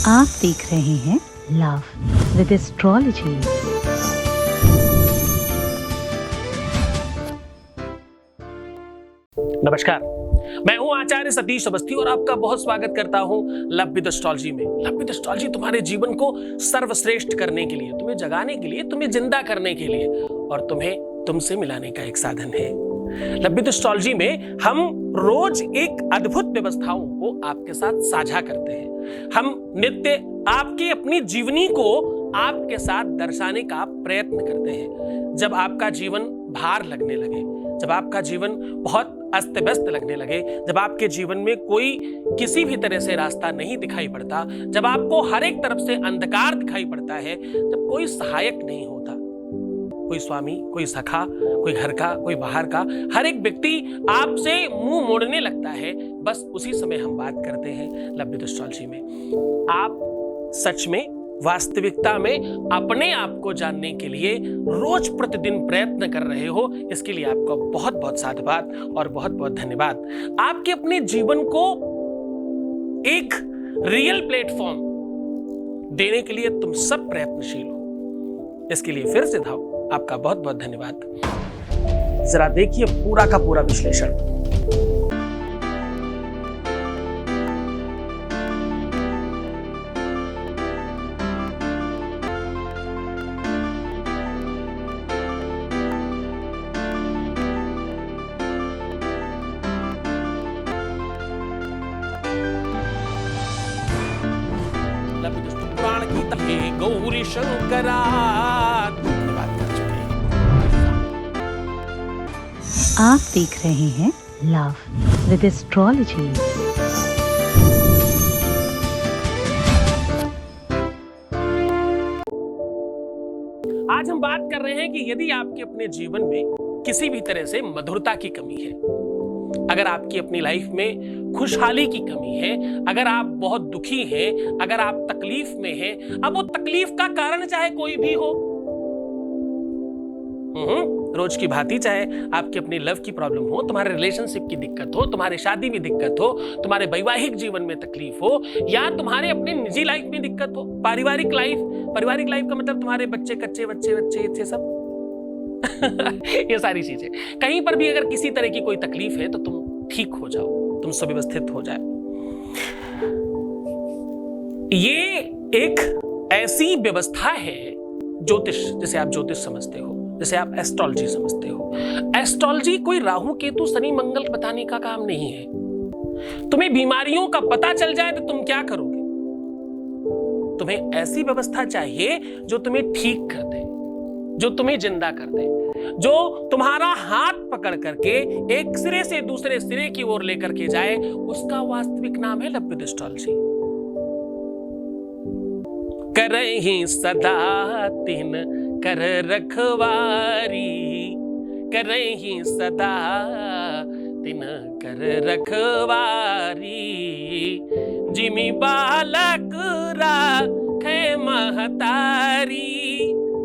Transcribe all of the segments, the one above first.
आप देख रहे हैं लव विद एस्ट्रोलॉजी। नमस्कार, मैं हूं आचार्य सतीश अवस्थी और आपका बहुत स्वागत करता हूं लव विद एस्ट्रोलॉजी में। लव विद एस्ट्रोलॉजी तुम्हारे जीवन को सर्वश्रेष्ठ करने के लिए, तुम्हें जगाने के लिए, तुम्हें जिंदा करने के लिए और तुम्हें तुमसे मिलाने का एक साधन है। लव विद एस्ट्रोलॉजी में हम रोज एक अद्भुत व्यवस्थाओं को आपके साथ साझा करते हैं। हम नित्य आपकी अपनी जीवनी को आपके साथ दर्शाने का प्रयत्न करते हैं। जब आपका जीवन भार लगने लगे, जब आपका जीवन बहुत अस्त व्यस्त लगने लगे, जब आपके जीवन में कोई किसी भी तरह से रास्ता नहीं दिखाई पड़ता, जब आपको हर एक तरफ से अंधकार दिखाई पड़ता है, जब कोई सहायक नहीं होता, कोई स्वामी, कोई सखा, कोई घर का, कोई बाहर का, हर एक व्यक्ति आपसे मुंह मोड़ने लगता है, बस उसी समय हम बात करते हैं लव विद एस्ट्रोलॉजी में। आप सच में वास्तविकता में अपने आप को जानने के लिए रोज प्रतिदिन प्रयत्न कर रहे हो, इसके लिए आपका बहुत बहुत साधुवाद और बहुत बहुत धन्यवाद। आपके अपने जीवन को एक रियल प्लेटफॉर्म देने के लिए तुम सब प्रयत्नशील हो, इसके लिए फिर से आपका बहुत बहुत धन्यवाद। जरा देखिए पूरा का पूरा विश्लेषण। पुराण की तहे गौरी शंकरा बात कर चुके हैं। आप देख रहे हैं लव विद एस्ट्रोलॉजी। आज हम बात कर रहे हैं कि यदि आपके अपने जीवन में किसी भी तरह से मधुरता की कमी है, अगर आपकी अपनी लाइफ में खुशहाली की कमी है, अगर आप बहुत दुखी हैं, अगर आप तकलीफ में हैं, अब वो तकलीफ का कारण चाहे कोई भी हो, रोज की भांति, चाहे आपकी अपनी लव की प्रॉब्लम हो, तुम्हारे रिलेशनशिप की दिक्कत हो, तुम्हारे शादी में दिक्कत हो, तुम्हारे वैवाहिक जीवन में तकलीफ हो, या तुम्हारे अपने निजी लाइफ में दिक्कत हो, पारिवारिक लाइफ का मतलब तुम्हारे बच्चे, कच्चे बच्चे ये सब ये सारी चीजें, कहीं पर भी अगर किसी तरह की कोई तकलीफ है तो तुम ठीक हो जाओ, तुम सुव्यवस्थित हो जाए। ये एक ऐसी व्यवस्था है, ज्योतिष, जैसे आप ज्योतिष समझते हो, जैसे आप एस्ट्रोलॉजी समझते हो। एस्ट्रोलॉजी कोई राहु केतु शनि मंगल बताने का काम नहीं है। तुम्हें बीमारियों का पता चल जाए तो तुम क्या करोगे? तुम्हें ऐसी व्यवस्था चाहिए जो तुम्हें ठीक कर दे, जो तुम्हें जिंदा कर दे, जो तुम्हारा हाथ पकड़ करके एक सिरे से दूसरे सिरे की ओर लेकर के जाए, उसका वास्तविक नाम है लव विद एस्ट्रोलॉजी। करहि सदा तिन कर रखवारी, करहि सदा तिन कर रखवारी, जिमि बालक राखे महतारी।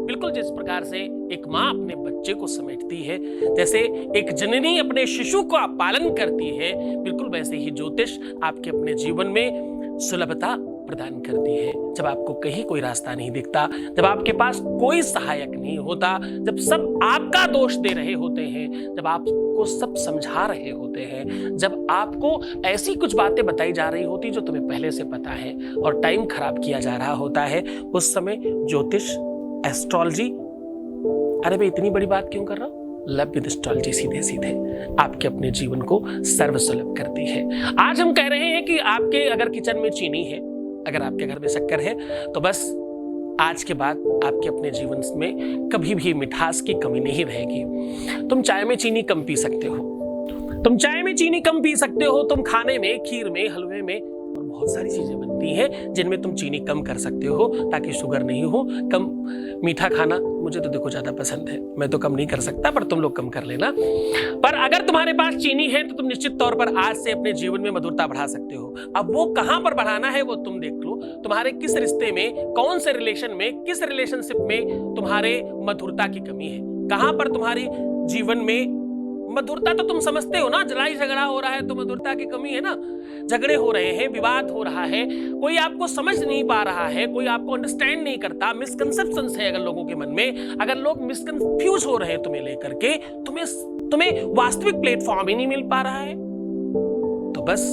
बिल्कुल जिस प्रकार से एक माँ अपने बच्चे को समेटती है, जैसे एक जननी अपने शिशु का पालन करती है, बिल्कुल वैसे ही ज्योतिष आपके अपने जीवन में सुलभता प्रदान करती है। जब आपको कहीं कोई रास्ता नहीं दिखता, जब आपके पास कोई सहायक नहीं होता, जब सब आपका दोष दे रहे होते हैं, जब आपको सब समझा रहे होते हैं, जब आपको ऐसी कुछ बातें बताई जा रही होती जो तुम्हें पहले से पता है और टाइम खराब किया जा रहा होता है, उस समय ज्योतिष, एस्ट्रोलॉजी, अरे भाई इतनी बड़ी बात क्यों कर रहा हूं, लव विद एस्ट्रोलॉजी सीधे सीधे आपके अपने जीवन को सर्वसुलभ करती है। आज हम कह रहे हैं कि आपके अगर किचन में चीनी है, अगर आपके घर में शक्कर है, तो बस आज के बाद आपके अपने जीवन में कभी भी मिठास की कमी नहीं रहेगी। तुम चाय में चीनी कम पी सकते हो, तुम चाय में चीनी कम पी सकते हो, तुम खाने में, खीर में, हलवे में और बहुत सारी चीजें बनती हैं जिनमें तुम चीनी कम कर सकते हो ताकि शुगर नहीं हो। कम मीठा खाना मुझे तो देखो ज्यादा पसंद है, मैं तो कम नहीं कर सकता, पर तुम लोग कम कर लेना। पर अगर तुम्हारे पास चीनी है तो तुम निश्चित तौर पर आज से अपने जीवन में मधुरता बढ़ा सकते हो। अब वो कहां पर बढ़ाना है वो तुम देख लो। तुम्हारे किस रिश्ते में, कौन से रिलेशन में, किस रिलेशनशिप में तुम्हारे मधुरता की कमी है, कहां पर तुम्हारी जीवन में मधुरता तो तुम समझते हो ना, लड़ाई झगड़ा हो रहा है तो मधुरता की कमी है ना, झगड़े हो रहे हैं, विवाद हो रहा है, कोई आपको समझ नहीं पा रहा है, कोई आपको अंडरस्टैंड नहीं करता, मिसकंसेप्शंस है अगर लोगों के मन में, अगर लोग मिसकंफ्यूज हो रहे हैं तुम्हें लेकर के, तुम्हें वास्तविक प्लेटफॉर्म ही नहीं मिल पा रहा है, तो बस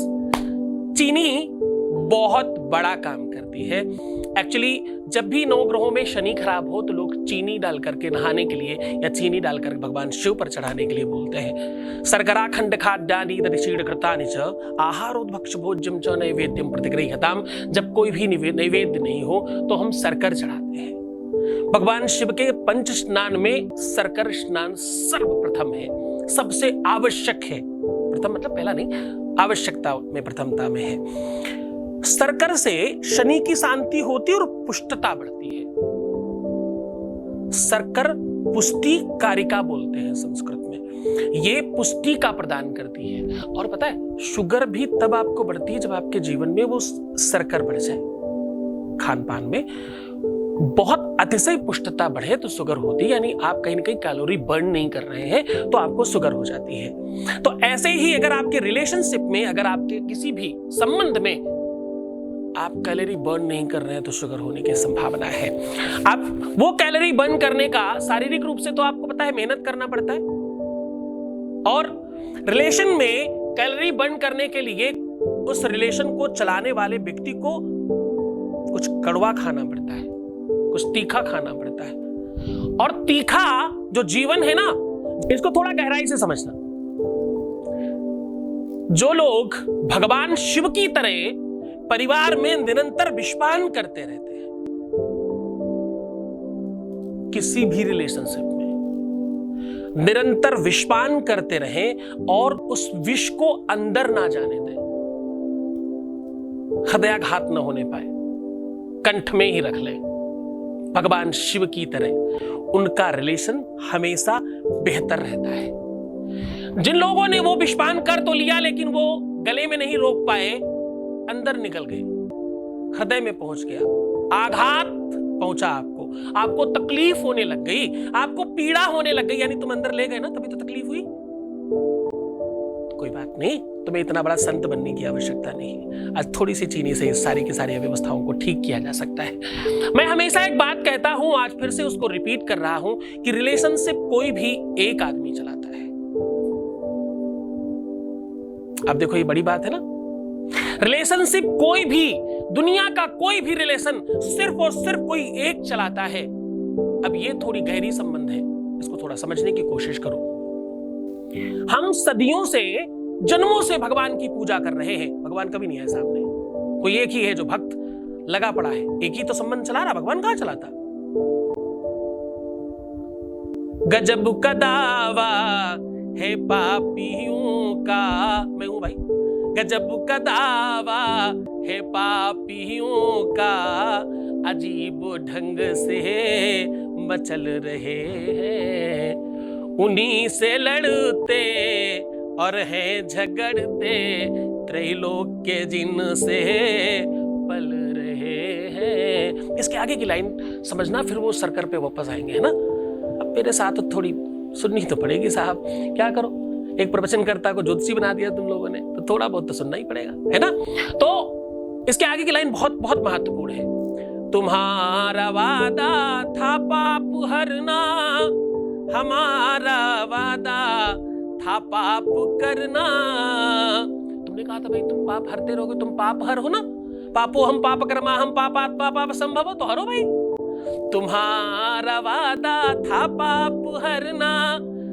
चीनी बहुत बड़ा काम करती है। एक्चुअली जब भी नवग्रहों में शनि खराब हो तो लोग चीनी डाल करके नहाने के लिए या चीनी डालकर भगवान शिव पर चढ़ाने के लिए बोलते हैं। शर्करा खंड खाद्यानि दधिशीड कृतानि च आहारोद्भक्ष भोज्यम च नैवेद्यम प्रतिगृह्यताम। जब कोई भी नैवेद्य नहीं हो तो हम शर्कर चढ़ाते हैं। भगवान शिव के पंच स्नान में शर्कर स्नान सर्वप्रथम है, सबसे आवश्यक है। प्रथम मतलब पहला नहीं, आवश्यकता में प्रथमता में है। शर्कर से शनि की शांति होती है और पुष्टता बढ़ती है। शर्कर पुष्टि कारिका बोलते हैं संस्कृत में, ये पुष्टि का प्रदान करती है। और पता है शुगर भी तब आपको बढ़ती है जब आपके जीवन में वो शर्कर बढ़ जाए, खान पान में बहुत अतिशय पुष्टता बढ़े तो शुगर होती है, यानी आप कहीं ना कहीं कैलोरी बर्न नहीं कर रहे हैं तो आपको शुगर हो जाती है। तो ऐसे ही अगर आपके रिलेशनशिप में, अगर आपके किसी भी संबंध में आप कैलोरी बर्न नहीं कर रहे हैं तो शुगर होने की संभावना है। आप वो कैलोरी बर्न करने का शारीरिक रूप से तो आपको पता है मेहनत करना पड़ता है, और रिलेशन में कैलोरी बर्न करने के लिए उस रिलेशन को चलाने वाले व्यक्ति को कुछ कड़वा खाना पड़ता है, कुछ तीखा खाना पड़ता है। और तीखा जो जीवन है ना, इसको थोड़ा गहराई से समझना। जो लोग भगवान शिव की तरह परिवार में निरंतर विषपान करते रहते हैं, किसी भी रिलेशनशिप में निरंतर विषपान करते रहें और उस विष को अंदर ना जाने दें, हृदयाघात न होने पाए, कंठ में ही रख लें भगवान शिव की तरह, उनका रिलेशन हमेशा बेहतर रहता है। जिन लोगों ने वो विषपान कर तो लिया लेकिन वो गले में नहीं रोक पाए, अंदर निकल गए, हृदय में पहुंच गया, आघात पहुंचा, आपको तकलीफ होने लग गई, आपको पीड़ा होने लग गई, यानी तुम अंदर ले गए ना, तभी तो तकलीफ हुई। कोई बात नहीं, तुम्हें इतना बड़ा संत बनने की आवश्यकता नहीं। आज थोड़ी सी चीनी से सारी की सारी अव्यवस्थाओं को ठीक किया जा सकता है। मैं हमेशा एक बात कहता हूं, आज फिर से उसको रिपीट कर रहा हूं कि रिलेशनशिप कोई भी एक आदमी चलाता है। अब देखो ये बड़ी बात है ना, रिलेशनशिप कोई भी, दुनिया का कोई भी रिलेशन सिर्फ और सिर्फ कोई एक चलाता है। अब ये थोड़ी गहरी संबंध है, इसको थोड़ा समझने की कोशिश करो। हम सदियों से, जन्मों से भगवान की पूजा कर रहे हैं, भगवान कभी नहीं आए सामने, कोई एक ही है जो भक्त लगा पड़ा है, एक ही तो संबंध चला रहा, भगवान कहां चलाता। गजब का दावा है पापियों का, मैं हूं भाई, गजब का दावा है पापियों का, अजीब ढंग से मचल रहे हैं, उन्हीं से लड़ते और हैं झगड़ते, त्रैलोक्य जिनसे पल रहे हैं। इसके आगे की लाइन समझना, फिर वो सर्कल पे वापस आएंगे, है ना। अब मेरे साथ थोड़ी सुननी तो पड़ेगी साहब, क्या करो, एक प्रवचनकर्ता को ज्योतिषी बना दिया तुम लोगों ने, तो थोड़ा बहुत तो सुनना ही पड़ेगा, है ना। तो इसके आगे की लाइन बहुत बहुत महत्वपूर्ण है। तुम्हारा वादा था पाप हरना, हमारा वादा था पाप करना। तुमने कहा था भाई तुम पाप हरते रहोगे, तुम पाप हर हो ना, पापो हम पाप कर्मा हम पापात्मा पाप संभव, तो हरो भाई। तुम्हारा वादा था पाप हरना,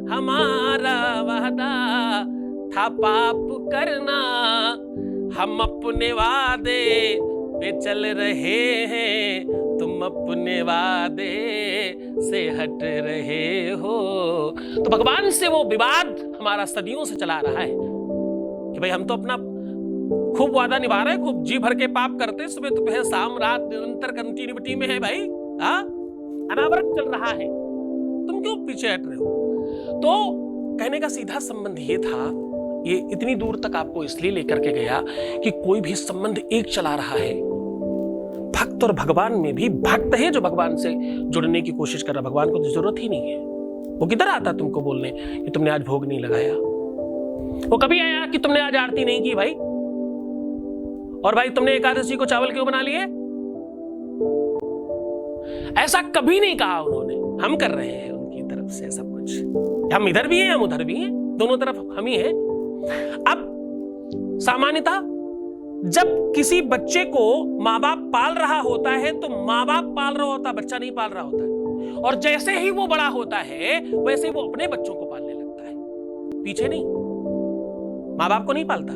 हमारा वादा था पाप करना, हम अपने वादे पे चल रहे हैं, तुम अपने वादे से हट रहे हो। तो भगवान से वो विवाद हमारा सदियों से चला रहा है कि भाई हम तो अपना खूब वादा निभा रहे हैं, खूब जी भर के पाप करते हैं, सुबह दोपहर शाम रात निरंतर कंटिन्यूटी में है भाई, हाँ अनावरत चल रहा है, तुम क्यों पीछे हट रहे हो। तो कहने का सीधा संबंध ये था, ये इतनी दूर तक आपको इसलिए लेकर के गया कि कोई भी संबंध एक चला रहा है। भक्त और भगवान में भी भक्त है जो भगवान से जुड़ने की कोशिश कर रहा है, भगवान को तो जरूरत ही नहीं है, वो किधर आता तुमको बोलने कि तुमने आज भोग नहीं लगाया? वो कभी आया कि तुमने आज आरती नहीं की भाई? और भाई तुमने एकादशी को चावल क्यों बना लिए? ऐसा कभी नहीं कहा उन्होंने। हम कर रहे हैं उनकी तरफ से सब कुछ। हम इधर भी हैं, हम उधर भी हैं, दोनों तरफ हम ही हैं। अब सामान्यतः जब किसी बच्चे को माँ बाप पाल रहा होता है तो माँ बाप पाल रहा होता, बच्चा नहीं पाल रहा होता है। और जैसे ही वो बड़ा होता है वैसे वो अपने बच्चों को पालने लगता है, पीछे नहीं, माँ बाप को नहीं पालता।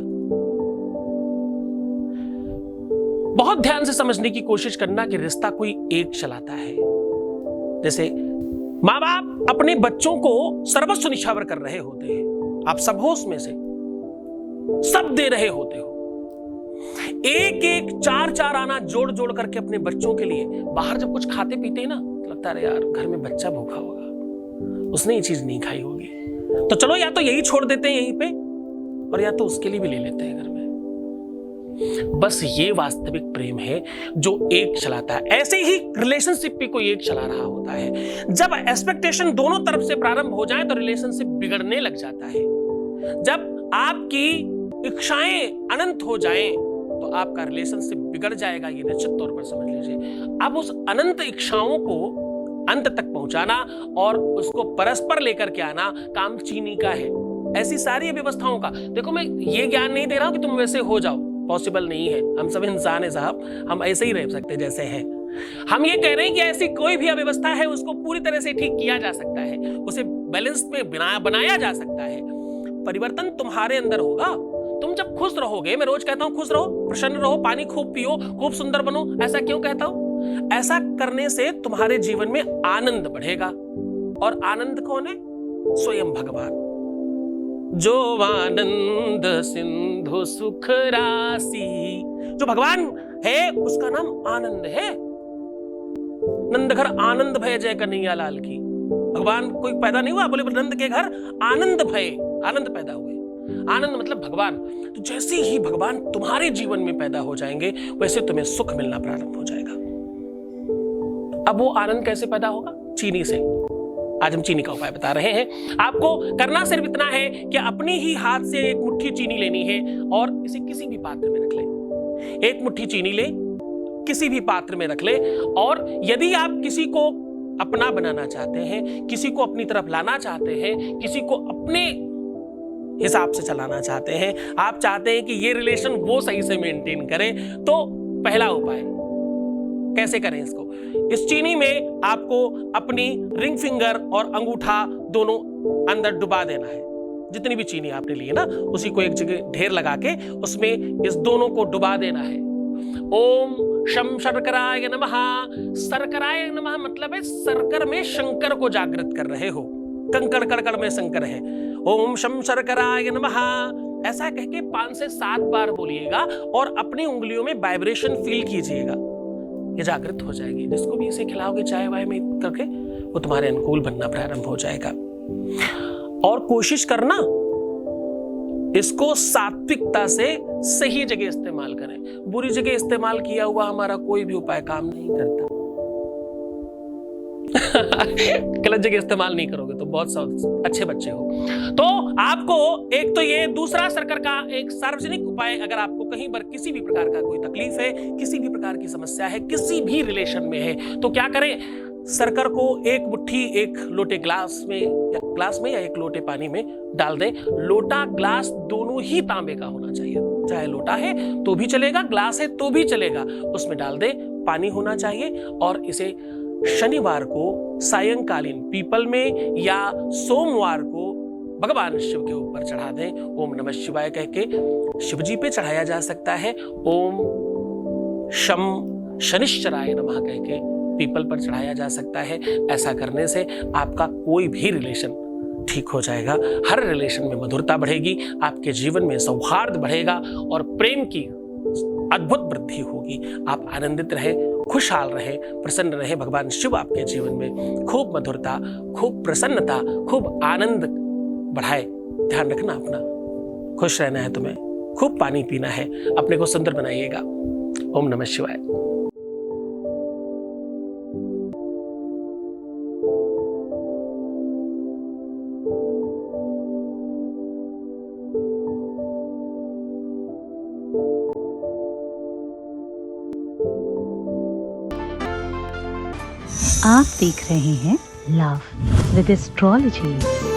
बहुत ध्यान से समझने की कोशिश करना कि रिश्ता कोई एक चलाता है। जैसे माँ बाप अपने बच्चों को सर्वस्व निछावर कर रहे होते हैं, आप सब हो उसमें से, सब दे रहे होते हो, एक एक चार चार आना जोड़ जोड़ करके अपने बच्चों के लिए। बाहर जब कुछ खाते पीते हैं ना तो लगता है यार घर में बच्चा भूखा होगा, उसने ये चीज नहीं खाई होगी, तो चलो या तो यही छोड़ देते हैं यहीं पे, और या तो उसके लिए भी ले लेते हैं घर में। बस ये वास्तविक प्रेम है जो एक चलाता है। ऐसे ही रिलेशनशिप भी कोई एक चला रहा होता है। जब एक्सपेक्टेशन दोनों तरफ से प्रारंभ हो जाए तो रिलेशनशिप बिगड़ने लग जाता है। जब आपकी इच्छाएं अनंत हो जाएं तो आपका रिलेशनशिप बिगड़ जाएगा, ये निश्चित तौर पर समझ लीजिए। अब उस अनंत इच्छाओं को अंत तक पहुंचाना और उसको परस्पर लेकर के आना काम चीनी का है। ऐसी सारी व्यवस्थाओं का, देखो मैं ये ज्ञान नहीं दे रहा हूं कि तुम वैसे हो जाओ, पॉसिबल नहीं है। हम सब इंसान है साहब, हम ऐसे ही रह सकते जैसे हैं। हम ये कह रहे हैं कि ऐसी कोई भी अव्यवस्था है उसको पूरी तरह से ठीक किया जा सकता है, उसे बैलेंस में बनाया जा सकता है। परिवर्तन तुम्हारे अंदर होगा। तुम जब खुश रहोगे, मैं रोज कहता हूं खुश रहो, प्रसन्न रहो, पानी खूब पियो, खूब सुंदर बनो। ऐसा क्यों कहता हूं? ऐसा करने से तुम्हारे जीवन में आनंद बढ़ेगा। और आनंद कौन है? स्वयं भगवान। जो आनंद सिंधु सुख राशि, जो भगवान है उसका नाम आनंद है। नंद घर आनंद भय जय कन्हैया लाल की। भगवान कोई पैदा नहीं हुआ, बोले नंद के घर आनंद भय, आनंद पैदा हुए। आनंद मतलब भगवान। तो जैसे ही भगवान तुम्हारे जीवन में पैदा हो जाएंगे वैसे तुम्हें सुख मिलना प्रारंभ हो जाएगा। अब वो आनंद कैसे पैदा होगा? चीनी से। आज हम चीनी का उपाय बता रहे हैं। आपको करना सिर्फ इतना है कि अपनी ही हाथ से एक मुट्ठी चीनी लेनी है और इसे किसी भी पात्र में रख ले। एक मुट्ठी चीनी ले, किसी भी पात्र में रख ले, और यदि आप किसी को अपना बनाना चाहते हैं, किसी को अपनी तरफ लाना चाहते हैं, किसी को अपने हिसाब से चलाना चाहते हैं, आप चाहते हैं कि ये रिलेशन वो सही से मेंटेन करे, तो पहला उपाय कैसे करें इसको? इस चीनी में आपको अपनी रिंग फिंगर और अंगूठा दोनों अंदर डुबा देना है। जितनी भी चीनी आपने ली है ना, उसी को एक जगह ढेर लगा के उसमें इस दोनों को डुबा देना है। ओम शम शर्कराय नमः। शर्कराय नमः मतलब है शर्कर में शंकर को जागृत कर रहे हो। कंकड़ कड़कड़ में शंकर है। ओम शम शर्कराय नमः ऐसा कह के 5 से 7 बार बोलिएगा और अपनी उंगलियों में वाइब्रेशन फील कीजिएगा, ये जागृत हो जाएगी। जिसको भी इसे खिलाओगे चाय वाय में करके, वो तुम्हारे अनुकूल बनना प्रारंभ हो जाएगा। और कोशिश करना इसको सात्विकता से सही जगह इस्तेमाल करें। बुरी जगह इस्तेमाल किया हुआ हमारा कोई भी उपाय काम नहीं करता। गलत जगह इस्तेमाल नहीं करोगे तो बहुत अच्छे बच्चे हो। तो आपको एक तो ये, दूसरा शर्कर का एक सार्वजनिक उपाय, अगर आपको कहीं पर किसी भी प्रकार का कोई तकलीफ है, किसी भी प्रकार की समस्या है, किसी भी रिलेशन में है, तो क्या करें? शर्कर को एक मुट्ठी एक लोटे ग्लास में या एक लोटे पानी में डाल दें। लोटा ग्लास दोनों ही तांबे का होना चाहिए, चाहे लोटा है तो भी चलेगा, ग्लास है तो भी चलेगा। उसमें डाल दें, पानी होना चाहिए और इसे शनिवार को सायंकालीन पीपल में या सोमवार को भगवान शिव के ऊपर चढ़ा दें। ओम नमः शिवाय कह के शिव जी पे चढ़ाया जा सकता है। ओम शम शनिश्चराय नमः कह के पीपल पर चढ़ाया जा सकता है। ऐसा करने से आपका कोई भी रिलेशन ठीक हो जाएगा। हर रिलेशन में मधुरता बढ़ेगी, आपके जीवन में सौहार्द बढ़ेगा और प्रेम की अद्भुत वृद्धि होगी। आप आनंदित रहे, खुशहाल रहे, प्रसन्न रहे। भगवान शिव आपके जीवन में खूब मधुरता, खूब प्रसन्नता, खूब आनंद बढ़ाए। ध्यान रखना अपना, खुश रहना है तुम्हें, खूब पानी पीना है, अपने को सुंदर बनाइएगा। ओम नमः शिवाय। आप देख रहे हैं लव विद एस्ट्रोलॉजी।